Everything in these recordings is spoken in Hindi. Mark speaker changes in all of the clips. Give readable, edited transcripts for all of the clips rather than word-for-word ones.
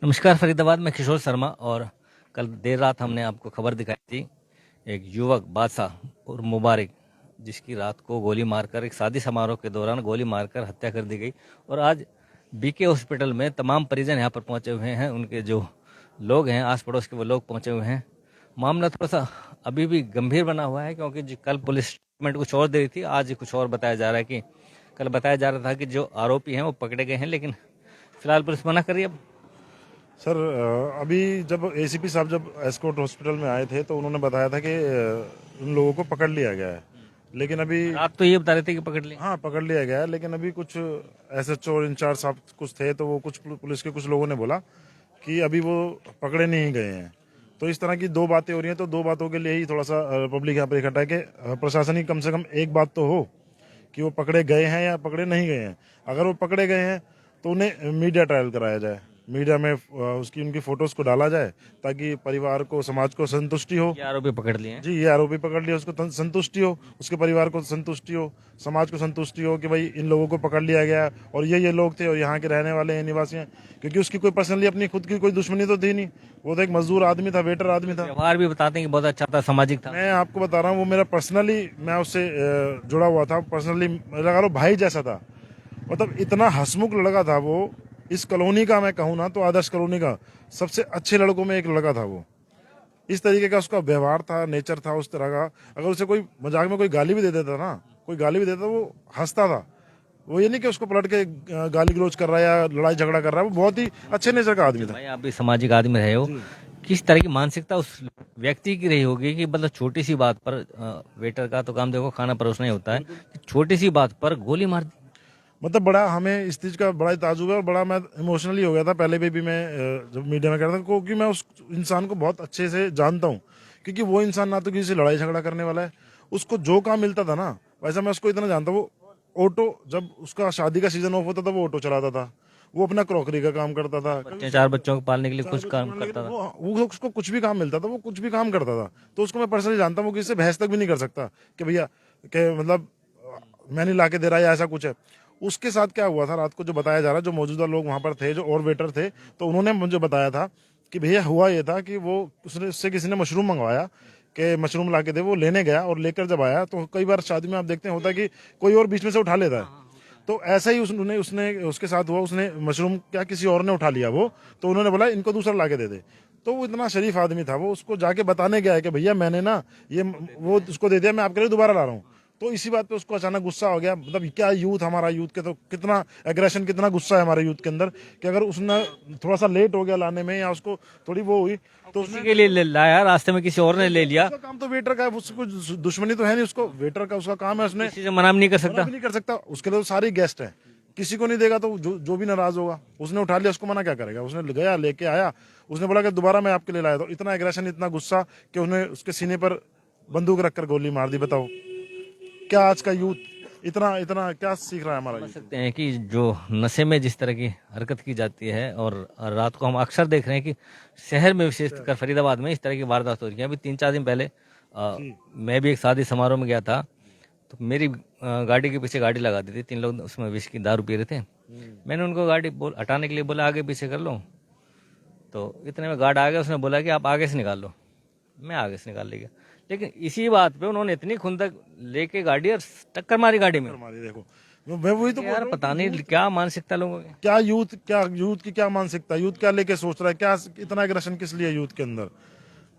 Speaker 1: नमस्कार फरीदाबाद में किशोर शर्मा। और कल देर रात हमने आपको खबर दिखाई थी, एक युवक बादशाह और मुबारक जिसकी रात को गोली मारकर एक शादी समारोह के दौरान गोली मारकर हत्या कर दी गई। और आज बीके हॉस्पिटल में तमाम परिजन यहाँ पर पहुँचे हुए हैं, उनके जो लोग हैं आस पड़ोस के वो लोग पहुँचे हुए हैं। मामला थोड़ा सा अभी भी गंभीर बना हुआ है, क्योंकि कल पुलिस स्टेटमेंट कुछ और दे रही थी, आज कुछ और बताया जा रहा है। कि कल बताया जा रहा था कि जो आरोपी हैं वो पकड़े गए हैं, लेकिन फिलहाल पुलिस मना कर रही है। अब
Speaker 2: सर अभी जब एसीपी साहब जब एस्कॉर्ट हॉस्पिटल में आए थे तो उन्होंने बताया था कि उन लोगों को पकड़ लिया गया है। लेकिन अभी
Speaker 1: रात तो ये बता रहे थे कि पकड़ लिया।
Speaker 2: हाँ, पकड़ लिया गया है, लेकिन अभी कुछ एसएचओ और इंचार्ज साहब कुछ थे तो वो कुछ पुलिस के कुछ लोगों ने बोला कि अभी वो पकड़े नहीं गए हैं। तो इस तरह की दो बातें हो रही हैं, तो दो बातों के लिए ही थोड़ा सा पब्लिक यहाँ पर इकट्ठा है कि प्रशासन की कम से कम एक बात तो हो कि वो पकड़े गए हैं या पकड़े नहीं गए हैं। अगर वो पकड़े गए हैं तो उन्हें मीडिया ट्रायल कराया जाए, मीडिया में उसकी उनकी फोटोज को डाला जाए ताकि परिवार को समाज को संतुष्टि हो।
Speaker 1: ये आरोपी पकड़ लिए हैं।
Speaker 2: जी, ये आरोपी पकड़ लिया, उसको संतुष्टि हो, उसके परिवार को संतुष्टि हो, समाज को संतुष्टि हो कि भाई इन लोगों को पकड़ लिया गया और ये लोग थे और यहाँ के रहने वाले हैं, निवासी हैं। क्योंकि उसकी कोई पर्सनली अपनी खुद की कोई दुश्मनी तो थी नहीं, वो तो एक मजदूर आदमी था, वेटर आदमी था।
Speaker 1: व्यवहार भी बताते हैं कि बहुत अच्छा था, सामाजिक था।
Speaker 2: मैं आपको बता रहा हूँ, वो मेरा पर्सनली मैं उससे जुड़ा हुआ था, पर्सनली लगा लो भाई जैसा था। मतलब इतना हंसमुख लड़का था वो। इस कॉलोनी का मैं कहूँ ना तो आदर्श कॉलोनी का सबसे अच्छे लड़कों में एक लड़का था वो। इस तरीके का उसका व्यवहार था, नेचर था उस तरह का। अगर उसे कोई मजाक में कोई गाली भी दे देता ना, कोई गाली भी देता, वो हंसता था। वो ये नहीं कि उसको पलट के गाली गलौज कर रहा है या लड़ाई झगड़ा कर रहा है। वो बहुत ही अच्छे नेचर का आदमी था।
Speaker 1: भाई आप भी सामाजिक आदमी रहे हो, किस तरह की मानसिकता उस व्यक्ति की रही होगी कि मतलब छोटी सी बात पर वेटर का तो काम देखो खाना परोसना ही होता है, कि छोटी सी बात पर गोली मार दी।
Speaker 2: मतलब बड़ा हमें इस चीज़ का बड़ा ही ताजुब है और बड़ा मैं इमोशनली हो गया था। पहले भी मैं जब मीडिया में कर रहा था, क्योंकि मैं उस इंसान को बहुत अच्छे से जानता हूँ। क्योंकि वो इंसान ना तो किसी से लड़ाई झगड़ा करने वाला है, उसको जो काम मिलता था ना वैसा मैं उसको इतना जानता हूँ। वो ऑटो, जब उसका शादी का सीजन ऑफ होता था वो ऑटो चलाता था, वो अपना क्रॉकरी का काम करता था।
Speaker 1: बच्चे चार बच्चों को पालने के लिए कुछ काम करता था।
Speaker 2: वो उसको कुछ भी काम मिलता था, वो कुछ भी काम करता था। तो उसको मैं पर्सनली जानता हूँ, किसी से बहस तक भी नहीं कर सकता कि भैया कि मतलब मैं नहीं ला के दे रहा या ऐसा कुछ है। उसके साथ क्या हुआ था रात को, जो बताया जा रहा है, जो मौजूदा लोग वहां पर थे, जो और वेटर थे, तो उन्होंने मुझे बताया था कि भैया हुआ ये था कि वो उससे किसी ने मशरूम मंगवाया कि मशरूम ला के दे। वो लेने गया और लेकर जब आया तो कई बार शादी में आप देखते हैं होता है कि कोई और बीच में से उठा लेता है। तो ऐसा ही उसने उसने उसके साथ हुआ। उसने मशरूम क्या किसी और ने उठा लिया वो, तो उन्होंने बोला इनको दूसरा ला के दे दे। तो वो इतना शरीफ आदमी था, वो उसको जाके बताने गया है कि भैया मैंने ना ये वो उसको दे दिया, मैं आपके लिए दोबारा ला रहा हूँ। तो इसी बात पे उसको अचानक गुस्सा हो गया। मतलब क्या यूथ, हमारा यूथ के तो कितना एग्रेशन, कितना गुस्सा है हमारे यूथ के अंदर कि अगर उसने थोड़ा सा लेट हो गया लाने में या उसको थोड़ी वो हुई तो
Speaker 1: किसी के लिए लाया, रास्ते में किसी और ने ले लिया।
Speaker 2: उसका काम तो वेटर का है, उसको दुश्मनी तो है नहीं उसको। वेटर का उसका काम है, उसने
Speaker 1: किसी से मना भी नहीं कर
Speaker 2: मना
Speaker 1: सकता।
Speaker 2: भी नहीं कर सकता। उसके लिए तो सारे गेस्ट हैं, किसी को नहीं देगा तो जो भी नाराज होगा। उसने उठा लिया, उसको मना क्या करेगा। उसने गया, लेके आया, उसने बोला कि दोबारा मैं आपके लिए लाया। तो इतना एग्रेशन, इतना गुस्सा कि उसने उसके सीने पर बंदूक रखकर गोली मार दी। बताओ क्या आज का यूथ इतना इतना क्या सीख रहा है हमारा
Speaker 1: समझ
Speaker 2: यूथ।
Speaker 1: सकते हैं कि जो नशे में जिस तरह की हरकत की जाती है, और रात को हम अक्सर देख रहे हैं कि शहर में विशेषकर फरीदाबाद में इस तरह की वारदात हो रही है। अभी 3-4 दिन पहले मैं भी एक शादी समारोह में गया था, तो मेरी गाड़ी के पीछे गाड़ी लगा दी थी। 3 लोग उसमें विस्की दारू पी रहे थे। मैंने उनको गाड़ी हटाने के लिए बोला आगे पीछे कर लो, तो इतने में गार्ड आ गया। उसने बोला कि आप आगे से निकाल लो। मैं आगे से निकाल लिया, लेकिन इसी बात पे उन्होंने इतनी खुंदक लेके गाड़ी और टक्कर मारी गाड़ी में।
Speaker 2: हमारी देखो, मैं वही तो बोल
Speaker 1: यार
Speaker 2: रहा हूँ
Speaker 1: पता
Speaker 2: कि
Speaker 1: नहीं क्या मानसिकता लोगों की।
Speaker 2: क्या यूथ की क्या मानसिकता, यूथ क्या लेके सोच रहा है, क्या इतना एग्रेशन किस लिए यूथ के अंदर।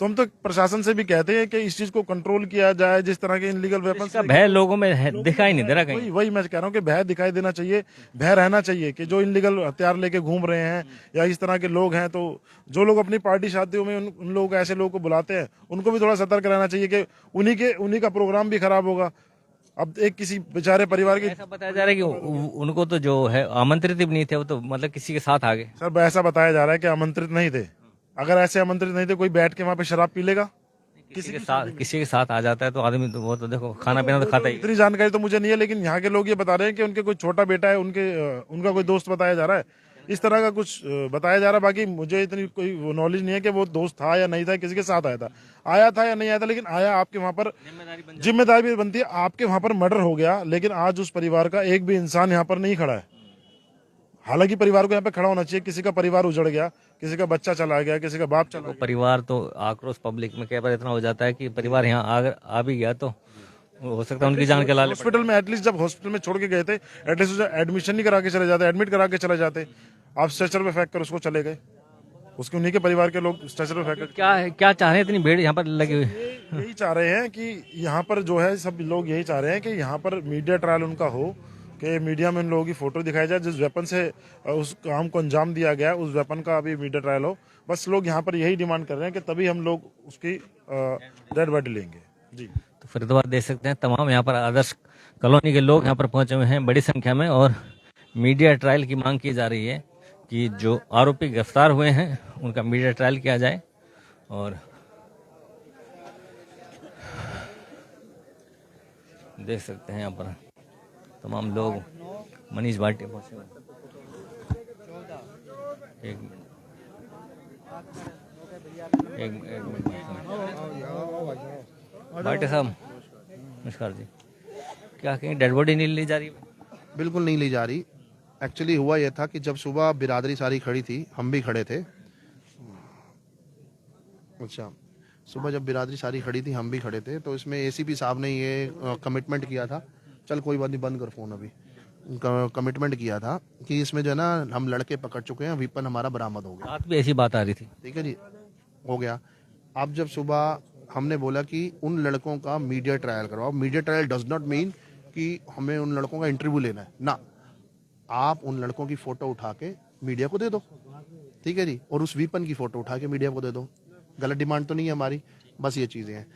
Speaker 2: तो हम तो प्रशासन से भी कहते हैं कि इस चीज को कंट्रोल किया जाए। जिस तरह के इनलीगल वेपन
Speaker 1: इसका भय लोगों में दिखाई नहीं दे रहा
Speaker 2: वही
Speaker 1: कहीं।
Speaker 2: वही मैं कह रहा हूँ कि भय दिखाई देना चाहिए, भय रहना चाहिए कि जो इनलीगल हथियार लेके घूम रहे हैं या इस तरह के लोग हैं, तो जो लोग अपनी पार्टी शादियों में उन लोग ऐसे लोगों को बुलाते हैं, उनको भी थोड़ा सतर्क रहना चाहिए कि उन्हीं का प्रोग्राम भी खराब होगा। अब एक किसी बेचारे परिवार की,
Speaker 1: ऐसा बताया जा रहा है कि उनको तो जो है आमंत्रित भी नहीं थे, वो तो मतलब किसी के साथ आ गए।
Speaker 2: सर ऐसा बताया जा रहा है कि आमंत्रित नहीं थे। अगर ऐसे आमंत्रित नहीं थे, कोई बैठ के वहां पे शराब पी लेगा?
Speaker 1: किसी के साथ आ जाता है तो आदमी तो वो तो देखो खाना पीना तो खाता ही है।
Speaker 2: इतनी जानकारी तो मुझे नहीं है, लेकिन यहाँ के लोग ये बता रहे हैं कि उनके कोई छोटा बेटा है, उनका कोई दोस्त बताया जा रहा है। इस तरह का कुछ बताया जा रहा है। बाकी मुझे इतनी कोई वो नॉलेज नहीं है कि वो दोस्त था या नहीं था, किसी के साथ आया था या नहीं आया था। लेकिन आया आपके वहां पर, जिम्मेदारी भी बनती है। आपके वहां पर मर्डर हो गया, लेकिन आज उस परिवार का एक भी इंसान यहाँ पर नहीं खड़ा है। हालांकि परिवार को यहाँ पे खड़ा होना चाहिए। किसी का परिवार उजड़ गया, किसी का बच्चा चला गया, किसी का बाप चला
Speaker 1: तो
Speaker 2: गया।
Speaker 1: परिवार तो आक्रोश पब्लिक में कई बार इतना हो जाता है कि परिवार यहाँ आ भी गया तो हो सकता है उनकी जान के लाले पड़े।
Speaker 2: हॉस्पिटल में एटलीस्ट जब हॉस्पिटल में छोड़ के गए थे, एटलीस्ट एडमिशन नहीं करा के चले जाते, एडमिट करा के चले जाते। आप स्ट्रेचर पे फेंक कर उसको चले गए, उसके उन्हीं के परिवार के लोग स्ट्रेचर पे फेंक कर।
Speaker 1: क्या चाह रहे हैं, इतनी भीड़ यहाँ पर लगी हुई?
Speaker 2: यही चाह रहे हैं कि यहाँ पर जो है, सब लोग यही चाह रहे हैं कि यहाँ पर मीडिया ट्रायल उनका हो, कि मीडिया में उन लोगों की फोटो दिखाई जाए, जिस वेपन से उस काम को अंजाम दिया गया उस वेपन का अभी मीडिया ट्रायल हो। बस लोग यहाँ पर यही डिमांड कर रहे हैं कि तभी हम लोग उसकी डेड बॉडी लेंगे। जी,
Speaker 1: तो फरीदाबाद देख सकते हैं तमाम यहाँ पर आदर्श कॉलोनी के लोग यहाँ पर पहुंचे हुए हैं बड़ी संख्या में, और मीडिया ट्रायल की मांग की जा रही है कि जो आरोपी गिरफ्तार हुए हैं उनका मीडिया ट्रायल किया जाए। और देख सकते हैं यहाँ पर तमाम लोग, मनीष भाटिया पहुंचे हुए हैं। एक मिनट भाटिया साहब, नमस्कार जी। क्या कहीं डेड बॉडी नहीं ली जा रही?
Speaker 3: बिल्कुल नहीं ली जा रही। एक्चुअली हुआ यह था कि जब सुबह बिरादरी सारी खड़ी थी, हम भी खड़े थे। अच्छा, सुबह जब बिरादरी सारी खड़ी थी, हम भी खड़े थे, तो इसमें एसीपी साहब ने ये कमिटमेंट किया था, चल कोई बात नहीं, बंद कर फोन, अभी कमिटमेंट किया था कि इसमें जो है ना हम लड़के पकड़ चुके हैं, वेपन हमारा बरामद हो गया।
Speaker 1: रात भी ऐसी बात आ रही थी।
Speaker 3: ठीक है जी, हो गया। अब जब सुबह हमने बोला कि उन लड़कों का मीडिया ट्रायल करवाओ। Media trial does not mean कि हमें उन लड़कों का इंटरव्यू लेना है ना, आप उन लड़कों की फोटो उठा के मीडिया को दे दो, ठीक है जी, और उस वीपन की फोटो उठा के मीडिया को दे दो। गलत डिमांड तो नहीं है हमारी, बस ये चीज़ें हैं।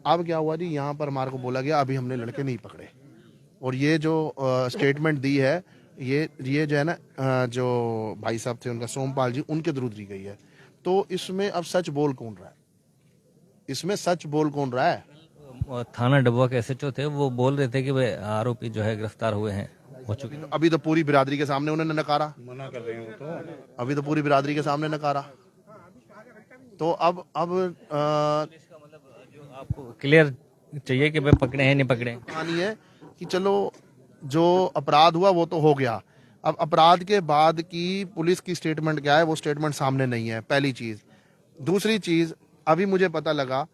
Speaker 3: अब क्या हुआ जी, यहाँ पर हमारे को बोला गया अभी हमने लड़के नहीं पकड़े, और ये जो स्टेटमेंट दी है ये जो है ना जो भाई साहब थे उनका, सोमपाल जी, उनके थ्रू दी गई है। तो इसमें अब सच बोल कौन रहा है? इसमें सच बोल कौन रहा है?
Speaker 1: थाना डबुआ के एसएचओ थे, वो बोल रहे थे कि वे आरोपी जो है गिरफ्तार हुए हैं, हो चुके हैं।
Speaker 3: अभी तो पूरी बिरादरी के सामने उन्होंने नकारा,
Speaker 2: मना कर रहे हो तो।
Speaker 3: अभी तो पूरी बिरादरी के सामने नकारा। तो अब
Speaker 1: इसका मतलब जो आपको क्लियर चाहिए कि वे पकड़े हैं नहीं पकड़े।
Speaker 3: कहानी है कि चलो जो अपराध हुआ वो तो हो गया, अब अपराध के बाद की पुलिस की स्टेटमेंट क्या है, वो स्टेटमेंट सामने नहीं है, पहली चीज। दूसरी चीज, अभी मुझे पता लगा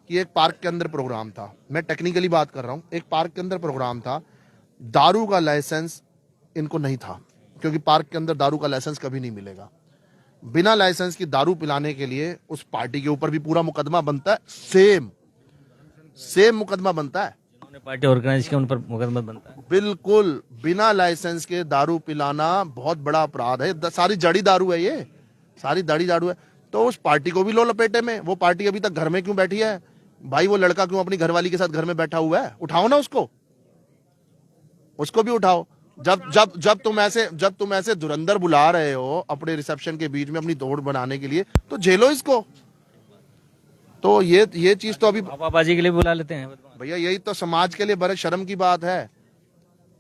Speaker 3: कि एक पार्क के अंदर प्रोग्राम था, मैं टेक्निकली बात कर रहा हूँ, एक पार्क के अंदर प्रोग्राम था, दारू का लाइसेंस इनको नहीं था, क्योंकि पार्क के अंदर दारू का लाइसेंस कभी नहीं मिलेगा। बिना लाइसेंस की दारू पिलाने के लिए उस पार्टी के ऊपर भी पूरा मुकदमा बनता है, सेम मुकदमा बनता है,
Speaker 1: उन्होंने पार्टी ऑर्गेनाइज किया, उन पर मुकदमा बनता है।
Speaker 3: बिल्कुल। बिना लाइसेंस के दारू पिलाना बहुत बड़ा अपराध है, सारी जड़ी दारू है, ये सारी दाड़ी दारू है। तो उस पार्टी को भी लो लपेटे में, वो पार्टी अभी तक घर में क्यों बैठी है भाई? वो लड़का क्यों अपनी घरवाली के साथ घर में बैठा हुआ है? उठाओ ना उसको भी उठाओ। जब तुम ऐसे धुरंधर बुला रहे हो अपने रिसेप्शन के बीच में अपनी दौड़ बनाने के लिए, तो झेलो इसको। तो ये चीज तो अभी
Speaker 1: पापाबाजी के लिए बुला लेते हैं
Speaker 3: भैया, यही तो समाज के लिए बड़े शर्म की बात है।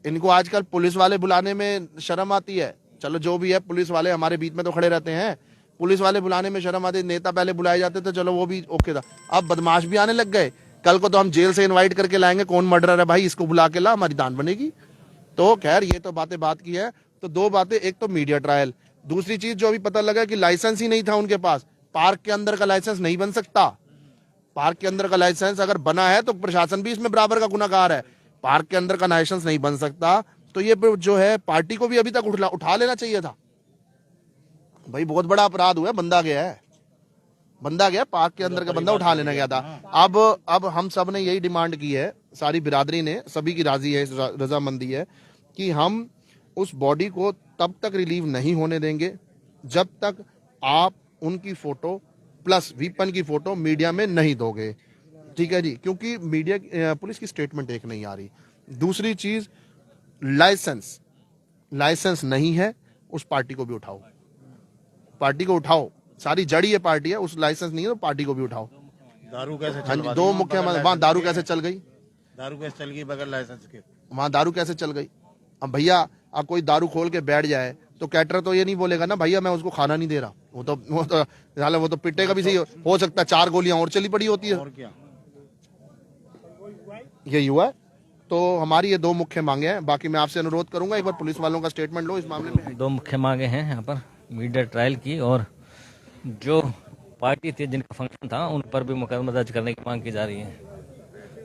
Speaker 3: इनको आजकल पुलिस वाले बुलाने में शर्म आती है। चलो जो भी है, पुलिस वाले हमारे बीच में तो खड़े रहते हैं, पुलिस वाले बुलाने में शर्म आती है। नेता पहले बुलाए जाते थे, चलो वो भी ओके था, अब बदमाश भी आने लग गए। कल को तो हम जेल से इनवाइट करके लाएंगे, कौन मर्डर है भाई, इसको बुला के ला, हमारी दान बनेगी। तो खैर, ये तो बात की है। तो दो बातें, एक तो मीडिया ट्रायल, दूसरी चीज जो अभी पता लगा कि लाइसेंस ही नहीं था उनके पास। पार्क के अंदर का लाइसेंस नहीं बन सकता। पार्क के अंदर का लाइसेंस अगर बना है तो प्रशासन भी इसमें बराबर का गुनाहगार है। पार्क के अंदर का लाइसेंस नहीं बन सकता, तो ये जो है पार्टी को भी अभी तक उठा लेना चाहिए था भाई। बहुत बड़ा अपराध हुआ है, बंदा गया पार्क के अंदर का बंदा उठा लेना गया था। अब हम सब ने यही डिमांड की है, सारी बिरादरी ने, सभी की राजी है, रजामंदी है कि हम उस बॉडी को तब तक रिलीव नहीं होने देंगे जब तक आप उनकी फोटो प्लस वीपन की फोटो मीडिया में नहीं दोगे, ठीक है जी। क्योंकि मीडिया पुलिस की स्टेटमेंट एक नहीं आ रही। दूसरी चीज, लाइसेंस नहीं है, उस पार्टी को भी उठाओ, सारी जड़ी है पार्टी है, उस लाइसेंस नहीं है तो पार्टी को भी उठाओ।
Speaker 2: दारू कैसे
Speaker 3: हाँ जी, दो मुख्यमंत्री, वहां दारू कैसे चल गई
Speaker 2: बगैर लाइसेंस के?
Speaker 3: वहां दारू कैसे चल गई? अब भैया, अब कोई दारू खोल के बैठ जाए तो कैटरर तो ये नहीं बोलेगा ना भैया मैं उसको खाना नहीं दे रहा, वो तो पिटेगा भी। सही हो सकता है 4 गोलियां और चली पड़ी होती है।
Speaker 2: और क्या
Speaker 3: यही हुआ है। तो हमारी ये दो मुख्य मांगे हैं। बाकी मैं आपसे अनुरोध करूंगा एक बार पुलिस वालों का स्टेटमेंट लो इस मामले में।
Speaker 1: दो मुख्य मांगे हैं यहाँ पर मीडिया ट्रायल की, और जो पार्टी थी जिनका फंक्शन था उन पर भी मुकदमा दर्ज करने की मांग की जा रही है।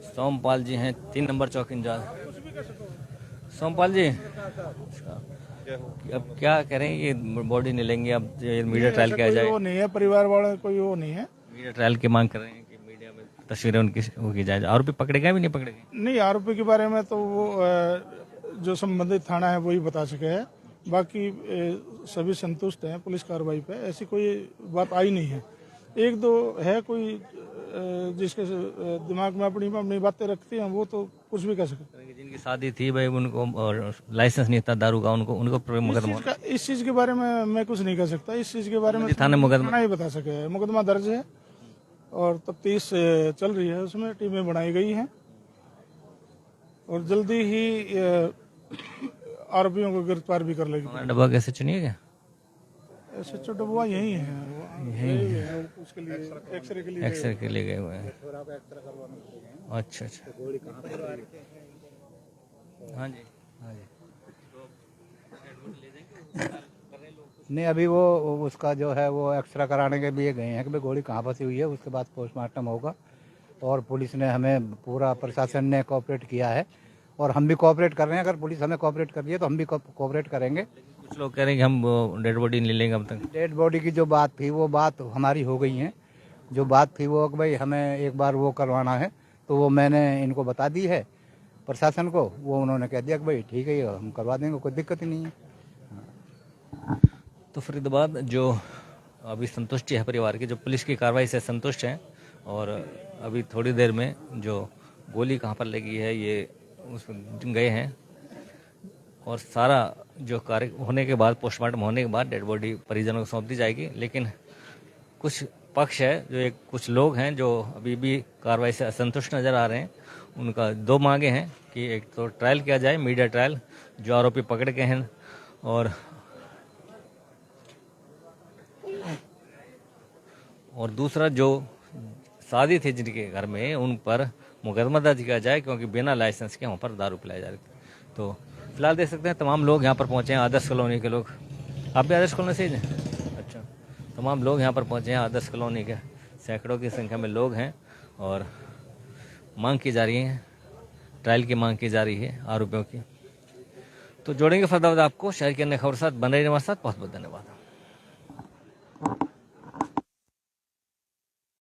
Speaker 1: सोमपाल जी हैं 3 नंबर चौक इंचार्ज। सोमपाल जी, अब क्या करें, ये बॉडी नहीं लेंगे, अब ये मीडिया ट्रायल किया जाए।
Speaker 4: वो नहीं है, परिवार वाले कोई वो नहीं है।
Speaker 1: मीडिया ट्रायल की मांग कर रहे हैं कि मीडिया में तस्वीरें उनकी वो की जाए। आरोपी पकड़े गए भी नहीं पकड़े गए?
Speaker 4: नहीं, आरोपी के बारे में तो वो जो संबंधित थाना है वही बता सके है। बाकी सभी संतुष्ट हैं पुलिस कार्रवाई पे, ऐसी कोई बात आई नहीं है। एक दो है कोई जिसके दिमाग में अपनी अपनी बातें रखती हैं, वो तो कुछ भी कह सकते हैं।
Speaker 1: जिनकी शादी थी भाई, उनको और लाइसेंस नहीं था दारू का, उनको मुकदमा।
Speaker 4: इस चीज के बारे में मैं कुछ नहीं कह सकता। इस चीज के बारे में
Speaker 1: थाने मुकदमा
Speaker 4: थाना ही बता सके। मुकदमा दर्ज है और तफ्तीश चल रही है, उसमें टीमें बनाई गई हैं और जल्दी ही आरोपियों को गिरफ्तार भी कर लेगी।
Speaker 1: डब्बा कैसे चुनिए क्या?
Speaker 4: SHO डब्बा यही है, उसके लिए
Speaker 1: एक्सरे के लिए गए हुए हैं। अच्छा अच्छा, हाँ जी हाँ जी।
Speaker 5: नहीं, अभी वो उसका जो है वो एक्सरा कराने के लिए गए हैं कि भाई गोली कहाँ फंसी हुई है। उसके बाद पोस्टमार्टम होगा और पुलिस ने हमें, पूरा प्रशासन ने कोऑपरेट किया है और हम भी कोऑपरेट कर रहे हैं। अगर पुलिस हमें कोऑपरेट कर रही है तो हम भी कोऑपरेट करेंगे।
Speaker 1: कुछ लोग कह रहे हैं कि हम डेड बॉडी नहीं लेंगे अब तक।
Speaker 5: डेड बॉडी की जो बात थी वो बात हमारी हो गई है। जो बात थी वो कि भाई हमें एक बार वो करवाना है, तो वो मैंने इनको बता दी है प्रशासन को। वो उन्होंने कह दिया कि भाई ठीक है, हम करवा देंगे, कोई दिक्कत ही नहीं है।
Speaker 1: तो फरीदाबाद जो अभी संतुष्टि है परिवार की, जो पुलिस की कार्रवाई से संतुष्ट हैं, और अभी थोड़ी देर में जो गोली कहाँ पर लगी है ये उसमें गए हैं, और सारा जो कार्य होने के बाद, पोस्टमार्टम होने के बाद डेड बॉडी परिजनों को सौंप दी जाएगी। लेकिन कुछ पक्ष है, जो कुछ लोग हैं जो अभी भी कार्रवाई से असंतुष्ट नज़र आ रहे हैं। उनका दो मांगे हैं कि एक तो ट्रायल किया जाए, मीडिया ट्रायल, जो आरोपी पकड़ के हैं, और दूसरा जो शादी थी जिनके घर में, उन पर मुकदमा दर्ज किया जाए, क्योंकि बिना लाइसेंस के वहाँ पर दारू पिलाई जा रही थी। तो फिलहाल देख सकते हैं तमाम लोग यहाँ पर पहुँचे हैं, आदर्श कॉलोनी के लोग। आप भी आदर्श कॉलोनी से ही हैं? अच्छा, तमाम लोग यहाँ पर पहुँचे हैं आदर्श कॉलोनी के, सैकड़ों की संख्या में लोग हैं, और मांग की जा रही है, ट्रायल की मांग की जा रही है आरोपियों की। तो जोड़ेंगे फरीदाबाद आपको शहर के अन्य खबर साथ। बने रहिए हमारे साथ। बहुत बहुत धन्यवाद।